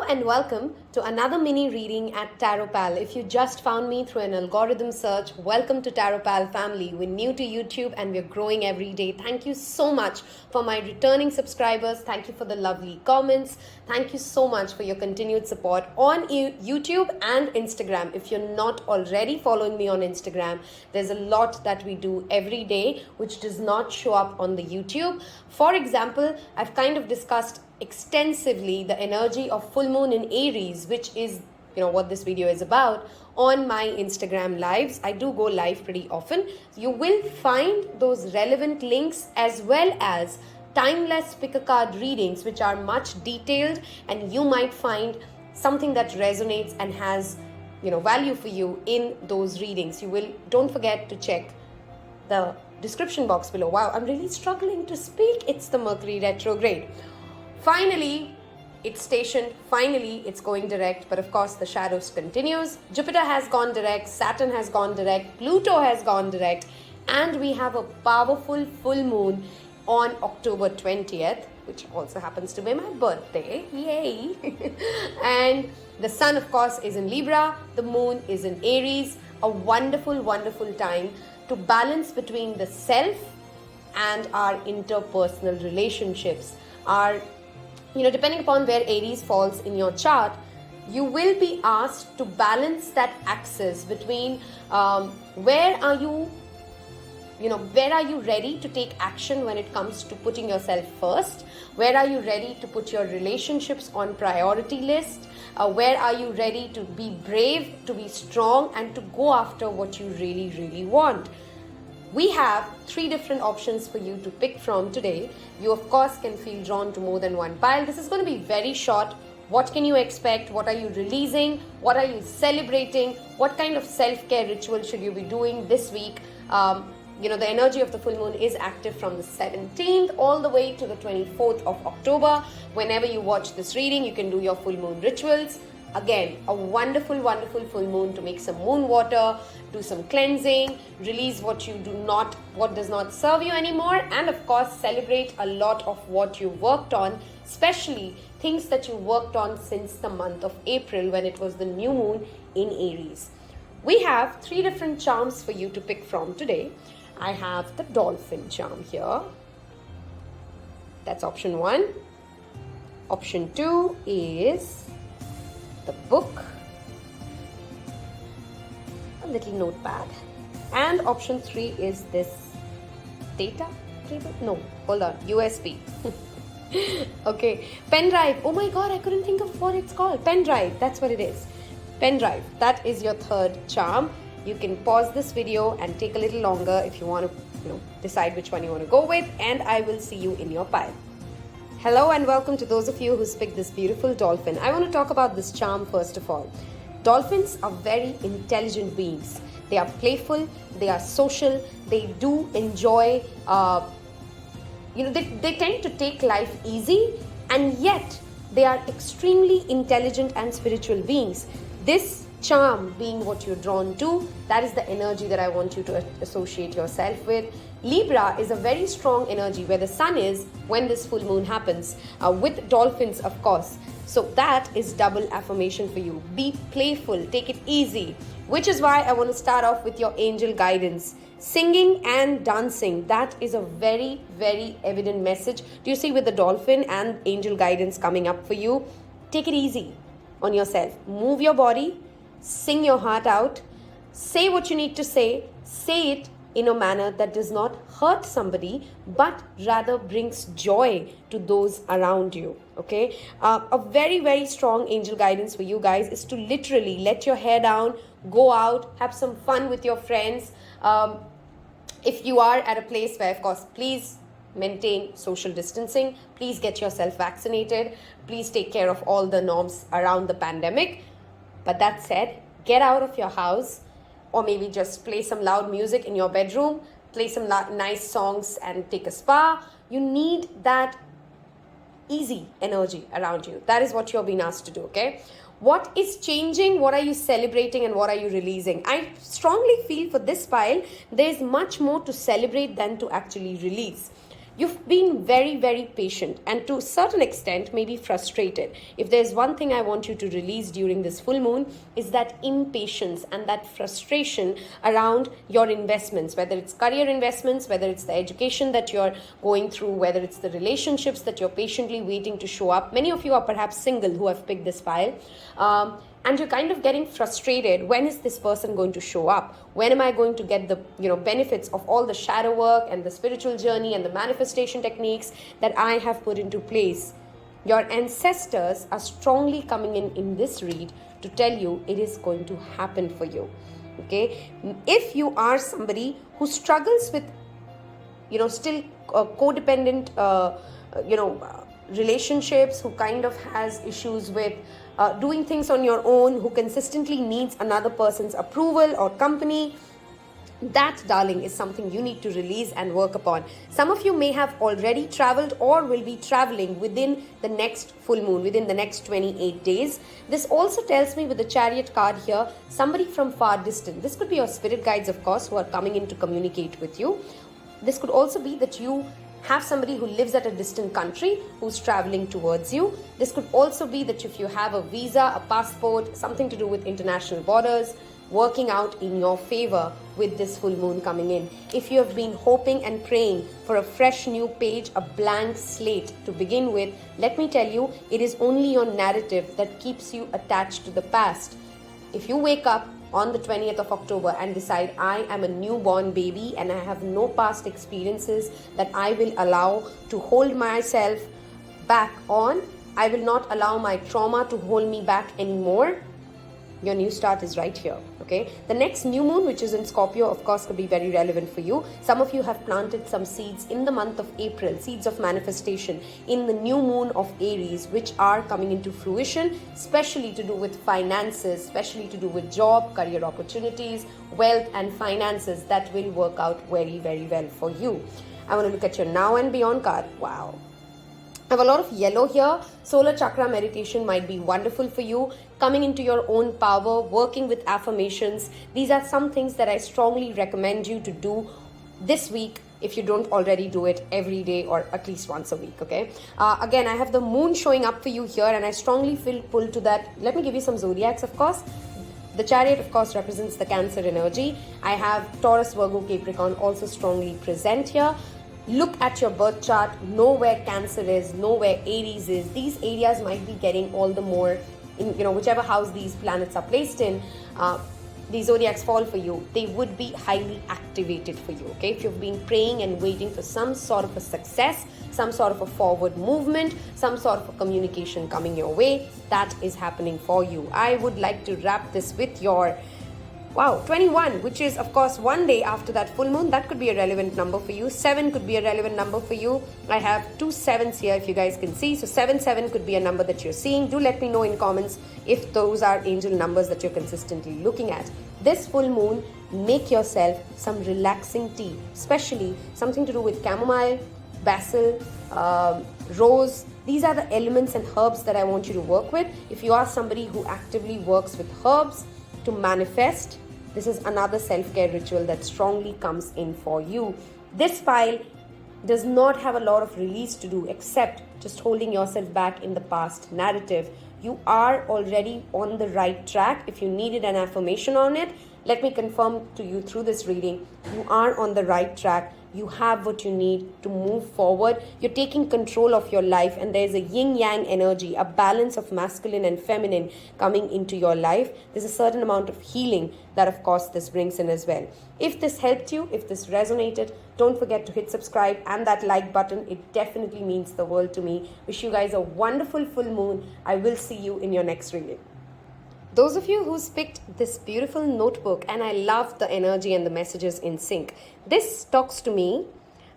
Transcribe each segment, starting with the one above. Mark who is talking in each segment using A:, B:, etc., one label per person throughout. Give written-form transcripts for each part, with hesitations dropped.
A: and welcome to another mini reading at Tarot Pal. If you just found me through an algorithm search, welcome to Tarot Pal family. We're new to YouTube and we're growing every day. Thank you so much for my returning subscribers. Thank you for the lovely comments. Thank you so much for your continued support on YouTube and Instagram. If you're not already following me on Instagram, there's a lot that we do every day which does not show up on the YouTube. For example, I've kind of discussed extensively the energy of full moon in Aries, which is what this video is about, on my Instagram lives. I do go live pretty often. You will find those relevant links as well as timeless pick a card readings, which are much detailed, and you might find something that resonates and has value for you in those readings. Don't forget to check the description box below. Wow, I'm really struggling to speak. It's the Mercury retrograde. Finally, it's stationed. Finally, it's going direct. But of course, the shadows continues. Jupiter has gone direct. Saturn has gone direct. Pluto has gone direct. And we have a powerful full moon on October 20th, which also happens to be my birthday. Yay! And the sun, of course, is in Libra. The moon is in Aries. A wonderful, wonderful time to balance between the self and our interpersonal relationships. Depending upon where Aries falls in your chart, you will be asked to balance that axis between where are you ready to take action when it comes to putting yourself first? Where are you ready to put your relationships on priority list? Where are you ready to be brave, to be strong, and to go after what you really, really want? We have 3 different options for you to pick from today. You, of course, can feel drawn to more than one pile. This is going to be very short. What can you expect? What are you releasing? What are you celebrating? What kind of self-care ritual should you be doing this week? The energy of the full moon is active from the 17th all the way to the 24th of October. Whenever you watch this reading, you can do your full moon rituals. Again, a wonderful, wonderful full moon to make some moon water, do some cleansing, release what does not serve you anymore, and of course, celebrate a lot of what you worked on, especially things that you worked on since the month of April when it was the new moon in Aries. We have 3 different charms for you to pick from today. I have the dolphin charm here. That's option 1. Option 2 is the book, a little notepad, and option 3 is this data cable. No, hold on, USB. Okay, pen drive. Oh my god, I couldn't think of what it's called. Pen drive, that's what it is. Pen drive, that is your 3rd charm. You can pause this video and take a little longer if you want to decide which one you want to go with, and I will see you in your pile. Hello and welcome to those of you who picked this beautiful dolphin. I want to talk about this charm first of all. Dolphins are very intelligent beings. They are playful, they are social, they do enjoy, they tend to take life easy, and yet they are extremely intelligent and spiritual beings. This charm being what you're drawn to, that is the energy that I want you to associate yourself with. Libra is a very strong energy where the sun is when this full moon happens, with dolphins, of course. So that is double affirmation for you. Be playful, take it easy, which is why I want to start off with your angel guidance. Singing and dancing, that is a very, very evident message. Do you see with the dolphin and angel guidance coming up for you? Take it easy on yourself. Move your body, sing your heart out, say what you need to say it in a manner that does not hurt somebody, but rather brings joy to those around you, okay? A very, very strong angel guidance for you guys is to literally let your hair down, go out, have some fun with your friends. If you are at a place where, of course, please maintain social distancing, please get yourself vaccinated, please take care of all the norms around the pandemic. But that said, get out of your house, or maybe just play some loud music in your bedroom, play some nice songs and take a spa. You need that easy energy around you. That is what you're being asked to do, okay? What is changing? What are you celebrating and what are you releasing? I strongly feel for this pile, there's much more to celebrate than to actually release. You've been very, very patient and to a certain extent maybe frustrated. If there's one thing I want you to release during this full moon is that impatience and that frustration around your investments, whether it's career investments, whether it's the education that you're going through, whether it's the relationships that you're patiently waiting to show up. Many of you are perhaps single who have picked this file. And you're kind of getting frustrated. When is this person going to show up? When am I going to get the benefits of all the shadow work and the spiritual journey and the manifestation techniques that I have put into place? Your ancestors are strongly coming in this read to tell you it is going to happen for you. Okay, if you are somebody who struggles with still codependent relationships, who kind of has issues with doing things on your own, who consistently needs another person's approval or company, that, darling, is something you need to release and work upon. Some of you may have already traveled or will be traveling within the next full moon, within the next 28 days. This also tells me with the Chariot card here, somebody from far distant. This could be your spirit guides, of course, who are coming in to communicate with you. This could also be that you have somebody who lives at a distant country who's traveling towards you. This could also be that if you have a visa, a passport, something to do with international borders, working out in your favor with this full moon coming in. If you have been hoping and praying for a fresh new page, a blank slate to begin with, let me tell you, it is only your narrative that keeps you attached to the past. If you wake up on the 20th of October and decide I am a newborn baby and I have no past experiences that I will allow to hold myself back on, I will not allow my trauma to hold me back anymore, your new start is right here. Okay, the next new moon, which is in Scorpio, of course, could be very relevant for you. Some of you have planted some seeds in the month of April, seeds of manifestation in the new moon of Aries, which are coming into fruition, especially to do with finances, especially to do with job, career opportunities, wealth and finances that will work out very, very well for you. I want to look at your now and beyond card. Wow. I have a lot of yellow here. Solar chakra meditation might be wonderful for you. Coming into your own power, working with affirmations. These are some things that I strongly recommend you to do this week if you don't already do it every day or at least once a week, okay? Again, I have the moon showing up for you here and I strongly feel pulled to that. Let me give you some zodiacs, of course. The Chariot, of course, represents the Cancer energy. I have Taurus, Virgo, Capricorn also strongly present here. Look at your birth chart, know where Cancer is, know where Aries is. These areas might be getting all the more, in whichever house these planets are placed in, these zodiacs fall for you. They would be highly activated for you, okay? If you've been praying and waiting for some sort of a success, some sort of a forward movement, some sort of a communication coming your way, that is happening for you. I would like to wrap this with your 21, which is, of course, one day after that full moon. That could be a relevant number for you. 7 could be a relevant number for you. I have 2 7s here, if you guys can see. So 7 could be a number that you're seeing. Do let me know in comments if those are angel numbers that you're consistently looking at. This full moon, make yourself some relaxing tea, especially something to do with chamomile, basil, rose. These are the elements and herbs that I want you to work with. If you are somebody who actively works with herbs to manifest, this is another self-care ritual that strongly comes in for you. This file does not have a lot of release to do except just holding yourself back in the past narrative. You are already on the right track. If you needed an affirmation on it, let me confirm to you through this reading, you are on the right track. You have what you need to move forward. You're taking control of your life and there's a yin-yang energy, a balance of masculine and feminine coming into your life. There's a certain amount of healing that, of course, this brings in as well. If this helped you, if this resonated, don't forget to hit subscribe and that like button. It definitely means the world to me. Wish you guys a wonderful full moon. I will see you in your next reading. Those of you who's picked this beautiful notebook, and I love the energy and the messages in sync. This talks to me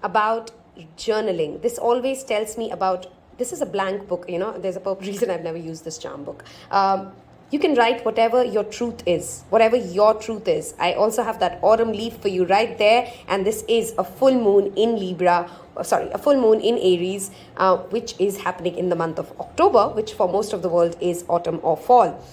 A: about journaling. This always tells me about, this is a blank book, there's a reason I've never used this charm book. You can write whatever your truth is, whatever your truth is. I also have that autumn leaf for you right there. And this is a full moon in a full moon in Aries, which is happening in the month of October, which for most of the world is autumn or fall.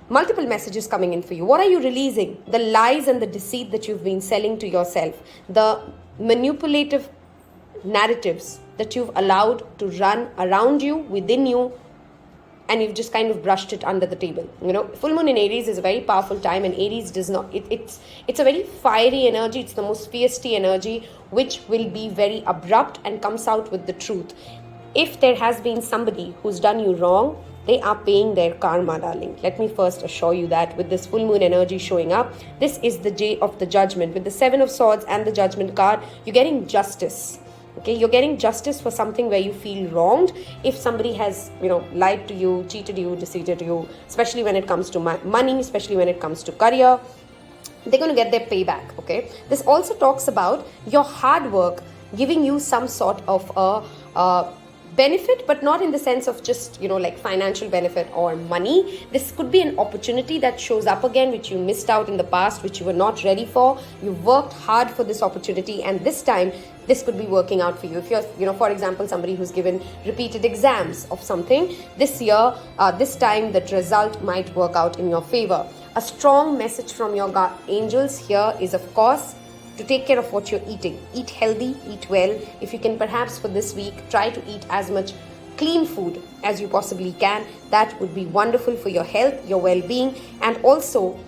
A: Multiple messages coming in for you. What are you releasing? The lies and the deceit that you've been selling to yourself. The manipulative narratives that you've allowed to run around you, within you, and you've just kind of brushed it under the table. Full moon in Aries is a very powerful time, and Aries does not, it's a very fiery energy. It's the most feisty energy, which will be very abrupt and comes out with the truth. If there has been somebody who's done you wrong, they are paying their karma, darling. Let me first assure you that with this full moon energy showing up, this is the day of the judgment. With the Seven of Swords and the Judgment card, you're getting justice. Okay, you're getting justice for something where you feel wronged. If somebody has, lied to you, cheated you, deceived you, especially when it comes to money, especially when it comes to career, they're going to get their payback. Okay, this also talks about your hard work giving you some sort of a benefit, but not in the sense of just, like financial benefit or money. This could be an opportunity that shows up again, which you missed out in the past, which you were not ready for. You worked hard for this opportunity, and this time this could be working out for you. If you're, for example, somebody who's given repeated exams of something this year, this time that result might work out in your favor. A strong message from your angels here is, of course, to take care of what you're eating. Eat healthy, eat well. If you can, perhaps for this week, try to eat as much clean food as you possibly can. That would be wonderful for your health, your well-being. And also,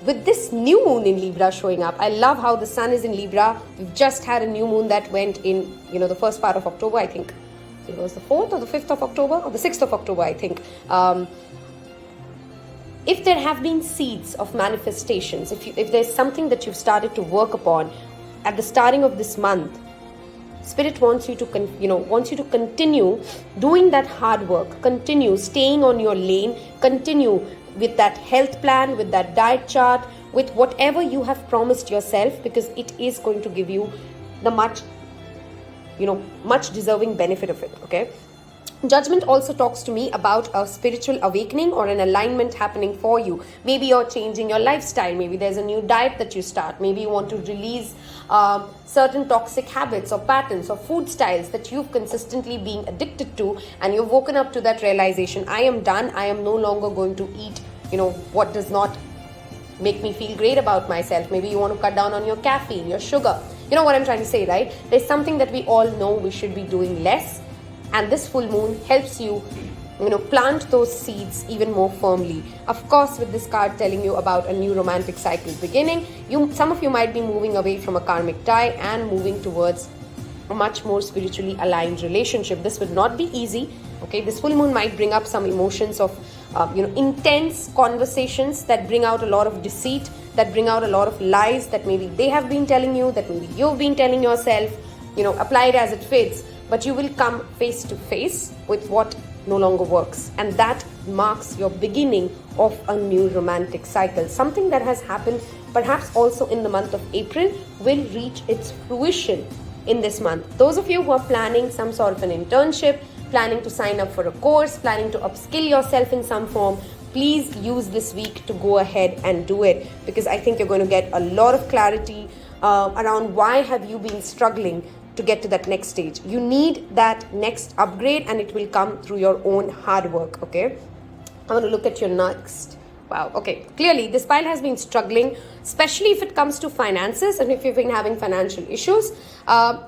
A: with this new moon in Libra showing up, I love how the sun is in Libra. We've just had a new moon that went in, the first part of October, I think. It was the 4th or the 5th of October, or the 6th of October, I think. If there have been seeds of manifestations, if there's something that you've started to work upon at the starting of this month, Spirit wants you to continue doing that hard work, continue staying on your lane, continue with that health plan, with that diet chart, with whatever you have promised yourself, because it is going to give you the much deserving benefit of it. Okay. Judgment also talks to me about a spiritual awakening or an alignment happening for you. Maybe you're changing your lifestyle. Maybe there's a new diet that you start. Maybe you want to release certain toxic habits or patterns or food styles that you've consistently been addicted to, and you've woken up to that realization. I am done. I am no longer going to eat, what does not make me feel great about myself. Maybe you want to cut down on your caffeine, your sugar. You know what I'm trying to say, right? There's something that we all know we should be doing less. And this full moon helps you, plant those seeds even more firmly. Of course, with this card telling you about a new romantic cycle beginning, some of you might be moving away from a karmic tie and moving towards a much more spiritually aligned relationship. This would not be easy. Okay, this full moon might bring up some emotions of, intense conversations that bring out a lot of deceit, that bring out a lot of lies that maybe they have been telling you, that maybe you've been telling yourself. Apply it as it fits. But you will come face to face with what no longer works. And that marks your beginning of a new romantic cycle. Something that has happened perhaps also in the month of April will reach its fruition in this month. Those of you who are planning some sort of an internship, planning to sign up for a course, planning to upskill yourself in some form, please use this week to go ahead and do it, because I think you're going to get a lot of clarity around why have you been struggling to get to that next stage. You need that next upgrade, and it will come through your own hard work. Okay, I want to look at your next. Wow. Okay, clearly this pile has been struggling, especially if it comes to finances, and if you've been having financial issues.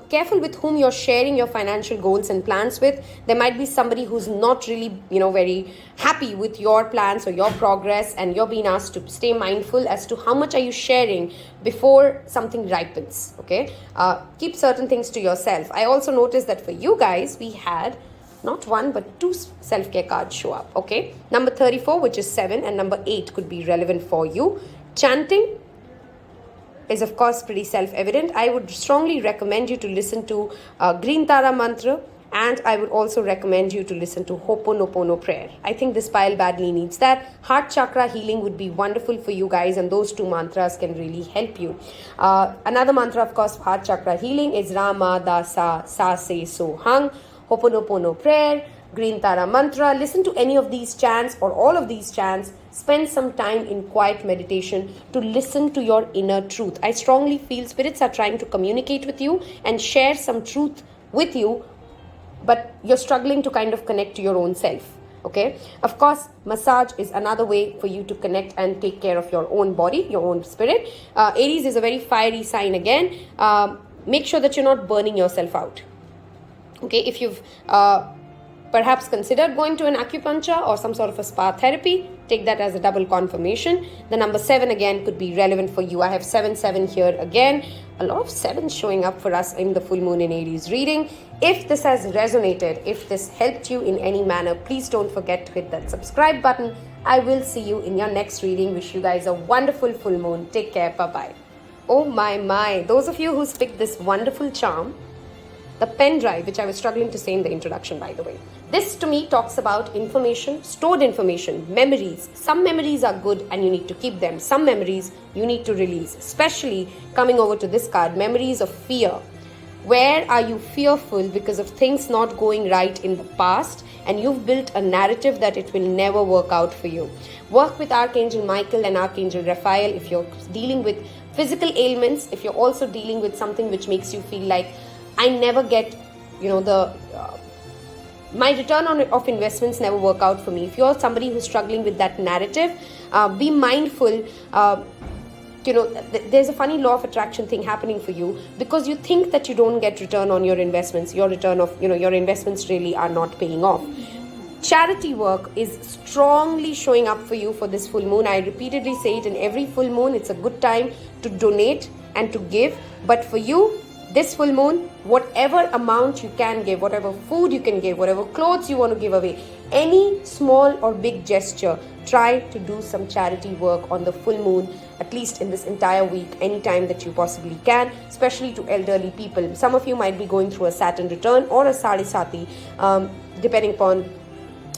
A: Careful with whom you're sharing your financial goals and plans with. There might be somebody who's not really very happy with your plans or your progress, and you're being asked to stay mindful as to how much are you sharing before something ripens. Okay, keep certain things to yourself. I also noticed that for you guys, we had not one but two self-care cards show up. Okay, number 34, which is 7, and number 8 could be relevant for you. Chanting is of course pretty self-evident. I would strongly recommend you to listen to Green Tara mantra, and I would also recommend you to listen to Ho'oponopono prayer. I think this pile badly needs that. Heart chakra healing would be wonderful for you guys, and those two mantras can really help you. Another mantra, of course, for heart chakra healing is Rama Dasa Sa Se So Hang. Ho'oponopono prayer, Green Tara mantra. Listen to any of these chants or all of these chants. Spend some time in quiet meditation to listen to your inner truth. I strongly feel spirits are trying to communicate with you and share some truth with you, but you're struggling to kind of connect to your own self. Okay, of course, massage is another way for you to connect and take care of your own body, your own spirit. Aries is a very fiery sign again. make sure that you're not burning yourself out. Okay, if you've perhaps considered going to an acupuncture or some sort of a spa therapy, take that as a double confirmation. The number 7 again could be relevant for you. I have 7 here again. A lot of 7s showing up for us in the full moon in Aries reading. If this has resonated, if this helped you in any manner, please don't forget to hit that subscribe button. I will see you in your next reading. Wish you guys a wonderful full moon. Take care. Bye-bye. Oh my. Those of you who's picked this wonderful charm, the pen drive, which I was struggling to say in the introduction, by the way. This to me talks about information, stored information, memories. Some memories are good and you need to keep them. Some memories you need to release, especially coming over to this card, memories of fear. Where are you fearful because of things not going right in the past and you've built a narrative that it will never work out for you? Work with Archangel Michael and Archangel Raphael if you're dealing with physical ailments, if you're also dealing with something which makes you feel like I never get, my return of investments never work out for me. If you're somebody who's struggling with that narrative, be mindful. There's a funny law of attraction thing happening for you because you think that you don't get return on your investments. Your return of, your investments really are not paying off. Charity work is strongly showing up for you for this full moon. I repeatedly say it in every full moon. It's a good time to donate and to give. But for you, this full moon, whatever amount you can give, whatever food you can give, whatever clothes you want to give away, any small or big gesture, try to do some charity work on the full moon, at least in this entire week, anytime that you possibly can, especially to elderly people. Some of you might be going through a Saturn return or a Sadi Sati, depending upon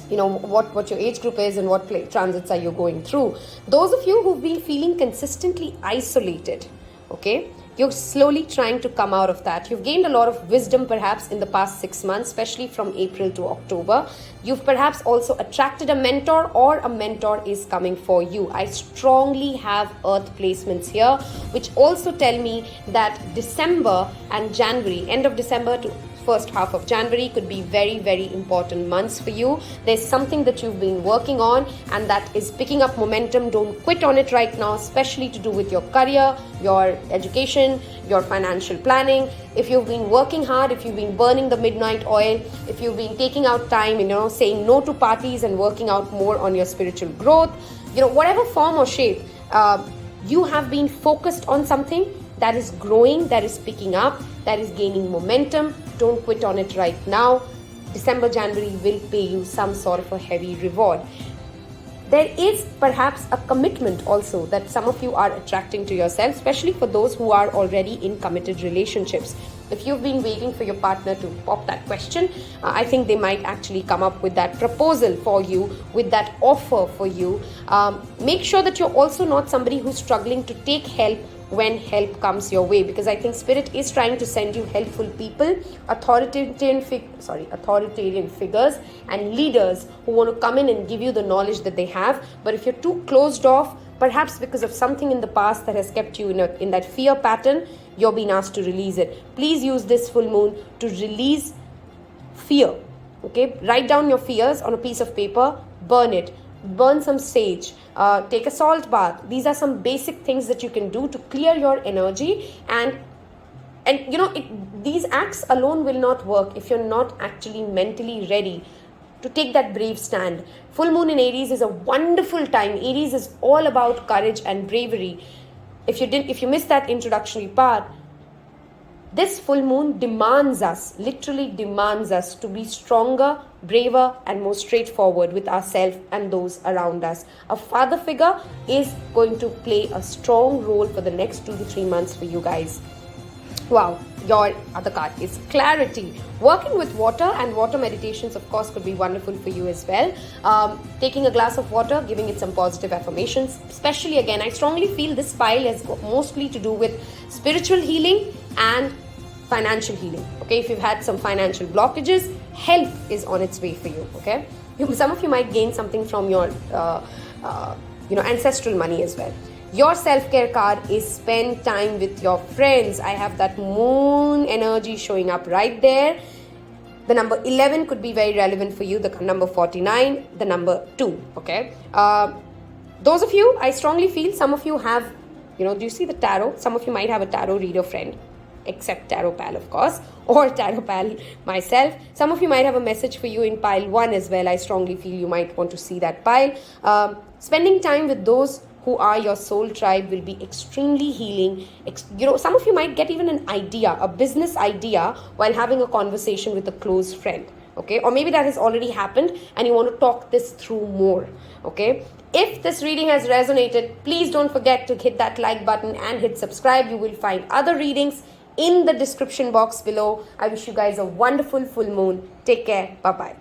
A: what your age group is and what transits are you going through. Those of you who've been feeling consistently isolated, okay, you're slowly trying to come out of that. You've gained a lot of wisdom perhaps in the past 6 months, especially from April to October. You've perhaps also attracted a mentor or a mentor is coming for you. I strongly have earth placements here, which also tell me that December and January, end of December to first half of January could be very, very important months for you. There's something that you've been working on and that is picking up momentum. Don't quit on it right now, especially to do with your career, your education, your financial planning. If you've been working hard, if you've been burning the midnight oil, if you've been taking out time, saying no to parties and working out more on your spiritual growth, whatever form or shape, you have been focused on something that is growing, that is picking up, that is gaining momentum. Don't quit on it right now. December, January will pay you some sort of a heavy reward. There is perhaps a commitment also that some of you are attracting to yourself, especially for those who are already in committed relationships. If you've been waiting for your partner to pop that question, I think they might actually come up with that proposal for you, with that offer for you. Make sure that you're also not somebody who's struggling to take help when help comes your way, because I think Spirit is trying to send you helpful people, authoritarian figures and leaders who want to come in and give you the knowledge that they have. But if you're too closed off, perhaps because of something in the past that has kept you in that fear pattern, you're being asked to release it. Please use this full moon to release fear. Okay, write down your fears on a piece of paper, burn it. Burn some sage, take a salt bath. These are some basic things that you can do to clear your energy, and these acts alone will not work if you're not actually mentally ready to take that brave stand. Full moon in Aries is a wonderful time. Aries is all about courage and bravery. If you missed that introductory part, this full moon literally demands us to be stronger, braver, and more straightforward with ourselves and those around us. A father figure is going to play a strong role for the next 2 to 3 months for you guys. Wow, your other card is clarity. Working with water and water meditations, of course, could be wonderful for you as well. Taking a glass of water, giving it some positive affirmations. Especially, again, I strongly feel this pile has got mostly to do with spiritual healing and financial healing. Okay, if you've had some financial blockages, help is on its way for you. Okay, some of you might gain something from your ancestral money as well. Your self-care card is spend time with your friends. I have that moon energy showing up right there. The number 11 could be very relevant for you. The number 49, the number 2. Okay, those of you, I strongly feel some of you have, do you see the tarot? Some of you might have a tarot reader friend. except Tarot Pal, of course, or Tarot Pal myself. Some of you might have a message for you in pile 1 as well. I strongly feel you might want to see that pile. Spending time with those who are your soul tribe will be extremely healing. Some of you might get even an idea, a business idea, while having a conversation with a close friend. Okay, or maybe that has already happened and you want to talk this through more. Okay, if this reading has resonated, please don't forget to hit that like button and hit subscribe. You will find other readings in the description box below. I wish you guys a wonderful full moon. Take care. Bye bye.